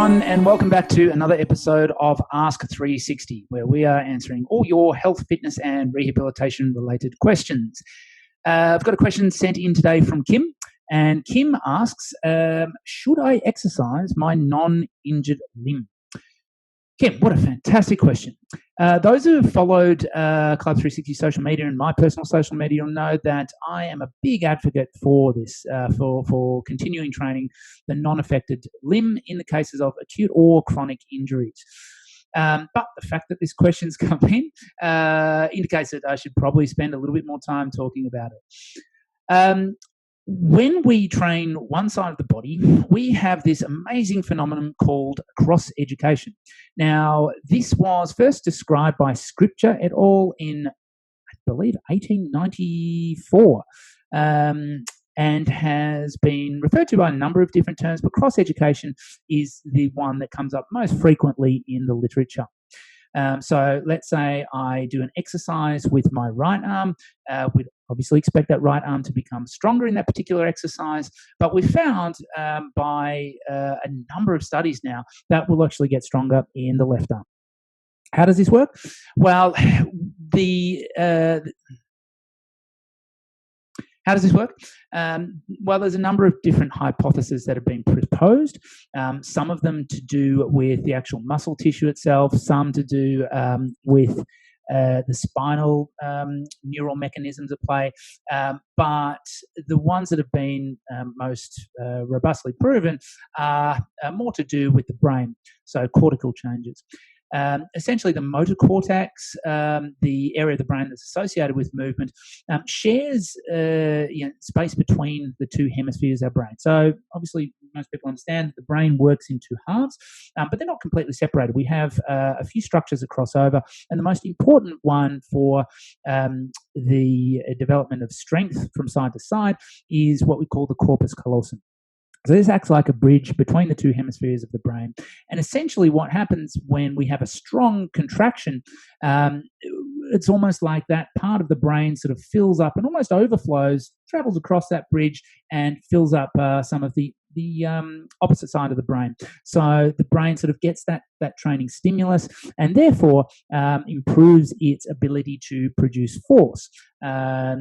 everyone, and welcome back to another episode of Ask 360, where we are answering all your health, fitness, and rehabilitation-related questions. I've got a question sent in today from Kim, and Kim asks, should I exercise my non-injured limb? Kim, what a fantastic question. Those who have followed Club 360 social media and my personal social media will know that I am a big advocate for this, for continuing training the non-affected limb in the cases of acute or chronic injuries. But the fact that this question's come in indicates that I should probably spend a little bit more time talking about it. When we train one side of the body, we have this amazing phenomenon called cross-education. Now, this was first described by Scripture et al. In, I believe, 1894, and has been referred to by a number of different terms, but cross-education is the one that comes up most frequently in the literature. So let's say I do an exercise with my right arm. We'd obviously expect that right arm to become stronger in that particular exercise, but we've found by a number of studies now that we'll actually get stronger in the left arm. How does this work? Well, how does this work? Well, there's a number of different hypotheses that have been proposed, some of them to do with the actual muscle tissue itself, some to do with the spinal neural mechanisms at play, but the ones that have been most robustly proven are more to do with the brain, so cortical changes. Essentially, the motor cortex, the area of the brain that's associated with movement, shares space between the two hemispheres of our brain. So obviously, most people understand that the brain works in two halves, but they're not completely separated. We have a few structures that cross over, and the most important one for the development of strength from side to side is what we call the corpus callosum. So this acts like a bridge between the two hemispheres of the brain. And essentially what happens when we have a strong contraction, it's almost like that part of the brain sort of fills up and almost overflows, travels across that bridge and fills up some of the opposite side of the brain. So the brain sort of gets that training stimulus and therefore improves its ability to produce force.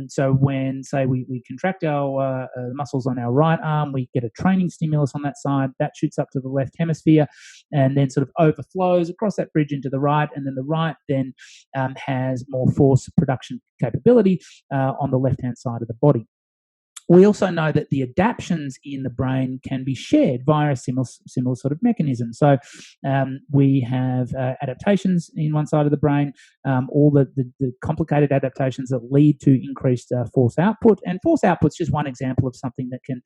So when, say, we contract our muscles on our right arm, we get a training stimulus on that side, that shoots up to the left hemisphere and then sort of overflows across that bridge into the right, and then the right then has more force production capability on the left-hand side of the body. We also know that the adaptions in the brain can be shared via a similar sort of mechanism. So we have adaptations in one side of the brain, all the complicated adaptations that lead to increased force output. And force output is just one example of something that can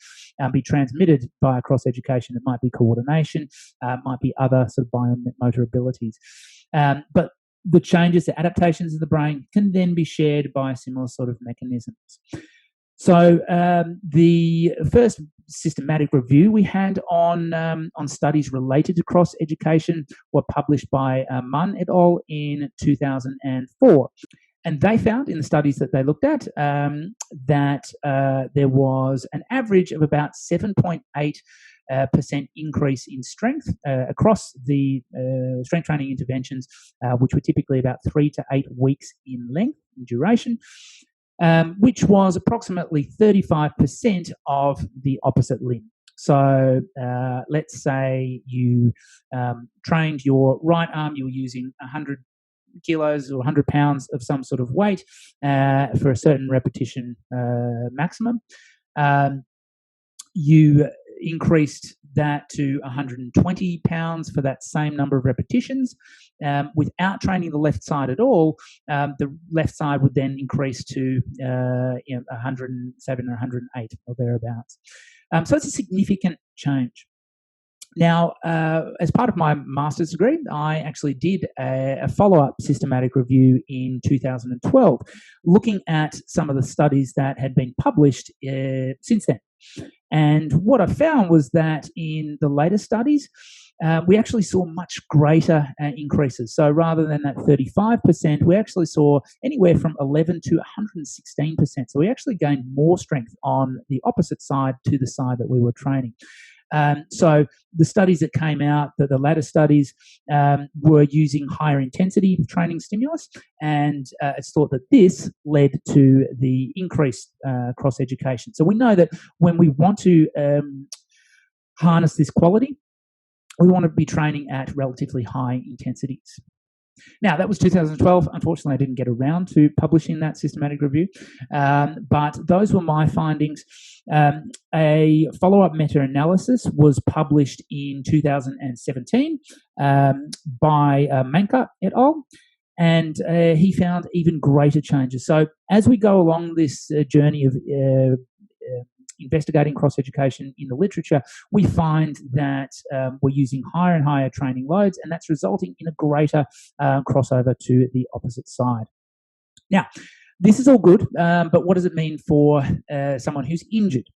be transmitted via cross-education. It might be coordination, might be other sort of biomotor abilities. But the changes, the adaptations of the brain can then be shared by similar sort of mechanisms. So the first systematic review we had on studies related to cross-education were published by Munn et al. In 2004. And they found in the studies that they looked at that there was an average of about 7.8% increase in strength across the strength training interventions, which were typically about 3 to 8 weeks in length, in duration. Which was approximately 35% of the opposite limb. So let's say you trained your right arm, you were using 100 kilos or 100 pounds of some sort of weight for a certain repetition maximum. You increased that to 120 pounds for that same number of repetitions. Without training the left side at all, the left side would then increase to 107 or 108 or thereabouts. So it's a significant change. Now, as part of my master's degree, I actually did a follow-up systematic review in 2012, looking at some of the studies that had been published since then. And what I found was that in the later studies, we actually saw much greater increases. So rather than that 35%, we actually saw anywhere from 11 to 116%. So we actually gained more strength on the opposite side to the side that we were training. So the studies that came out, the latter studies, were using higher intensity training stimulus, and it's thought that this led to the increased cross-education. So we know that when we want to harness this quality, we want to be training at relatively high intensities. Now, that was 2012. Unfortunately, I didn't get around to publishing that systematic review, but those were my findings. A follow-up meta-analysis was published in 2017 by Manka et al., and he found even greater changes. So as we go along this journey of investigating cross-education in the literature, we find that we're using higher and higher training loads, and that's resulting in a greater crossover to the opposite side. Now, this is all good, but what does it mean for someone who's injured?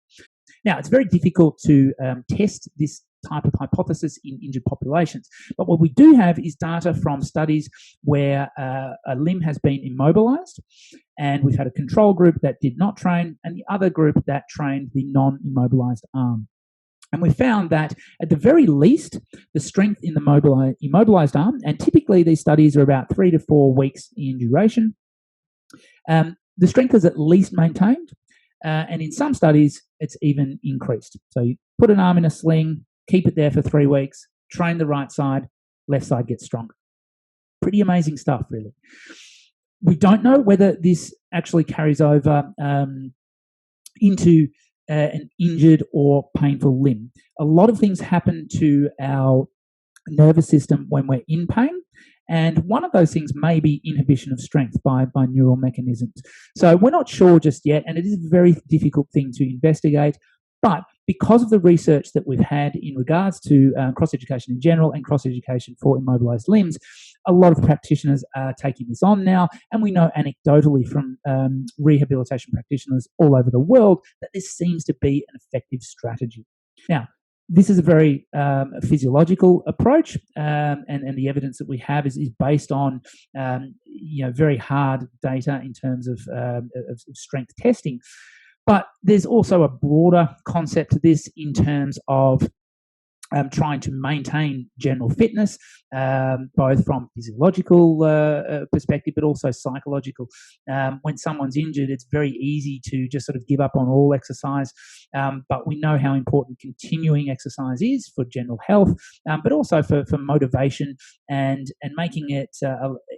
Now, it's very difficult to test this type of hypothesis in injured populations, but what we do have is data from studies where a limb has been immobilized, and we've had a control group that did not train and the other group that trained the non-immobilized arm. And we found that at the very least, the strength in the immobilized arm, and typically these studies are about 3 to 4 weeks in duration, the strength is at least maintained, and in some studies it's even increased. So you put an arm in a sling, keep it there for 3 weeks, train the right side, left side gets stronger. Pretty amazing stuff, really. We don't know whether this actually carries over into an injured or painful limb. A lot of things happen to our nervous system when we're in pain, and one of those things may be inhibition of strength by neural mechanisms. So we're not sure just yet, and it is a very difficult thing to investigate. But because of the research that we've had in regards to cross-education in general and cross-education for immobilized limbs, a lot of practitioners are taking this on now, and we know anecdotally from rehabilitation practitioners all over the world that this seems to be an effective strategy. Now, this is a very physiological approach, and the evidence that we have is based on very hard data in terms of strength testing. But there's also a broader concept to this in terms of trying to maintain general fitness, both from physiological perspective, but also psychological. When someone's injured, it's very easy to just sort of give up on all exercise, but we know how important continuing exercise is for general health, but also for motivation and making it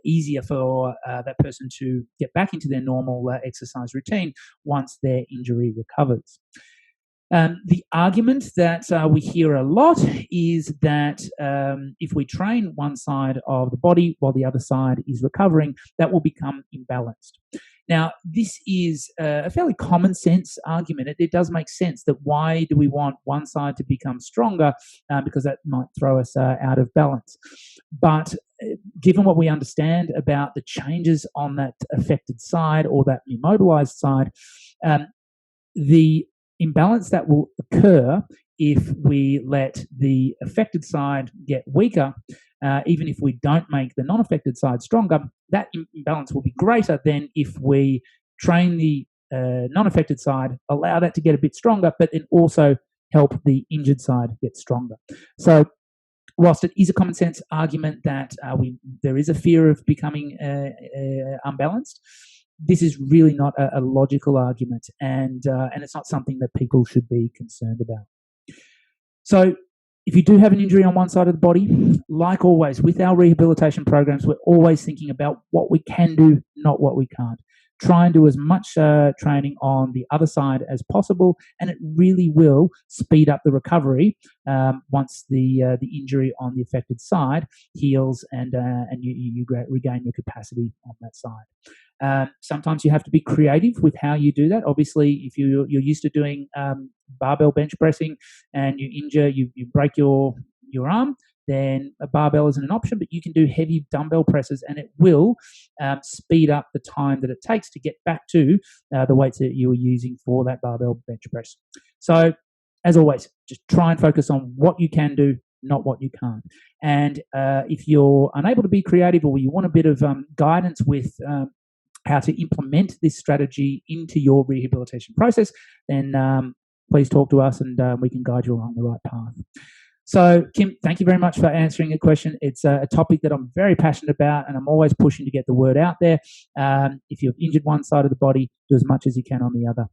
easier for that person to get back into their normal exercise routine once their injury recovers. The argument that we hear a lot is that if we train one side of the body while the other side is recovering, that will become imbalanced. Now, this is a fairly common sense argument. It does make sense that why do we want one side to become stronger? Because that might throw us out of balance. But given what we understand about the changes on that affected side or that immobilized side, the imbalance that will occur if we let the affected side get weaker, even if we don't make the non-affected side stronger, that imbalance will be greater than if we train the non-affected side, allow that to get a bit stronger, but then also help the injured side get stronger. So whilst it is a common sense argument that there is a fear of becoming unbalanced, this is really not a logical argument, and it's not something that people should be concerned about. So if you do have an injury on one side of the body, like always with our rehabilitation programs, we're always thinking about what we can do, not what we can't. Try and do as much training on the other side as possible, and it really will speed up the recovery once the injury on the affected side heals and you regain your capacity on that side. Sometimes you have to be creative with how you do that. Obviously, if you're used to doing barbell bench pressing and you injure, you break your arm, then a barbell isn't an option, but you can do heavy dumbbell presses, and it will speed up the time that it takes to get back to the weights that you were using for that barbell bench press. So, as always, just try and focus on what you can do, not what you can't. And if you're unable to be creative, or you want a bit of guidance with how to implement this strategy into your rehabilitation process, then please talk to us and we can guide you along the right path. So, Kim, thank you very much for answering a question. It's a topic that I'm very passionate about, and I'm always pushing to get the word out there. If you've injured one side of the body, do as much as you can on the other.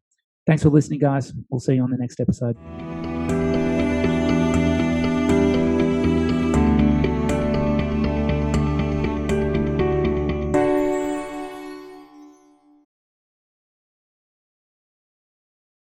Thanks for listening, guys. We'll see you on the next episode.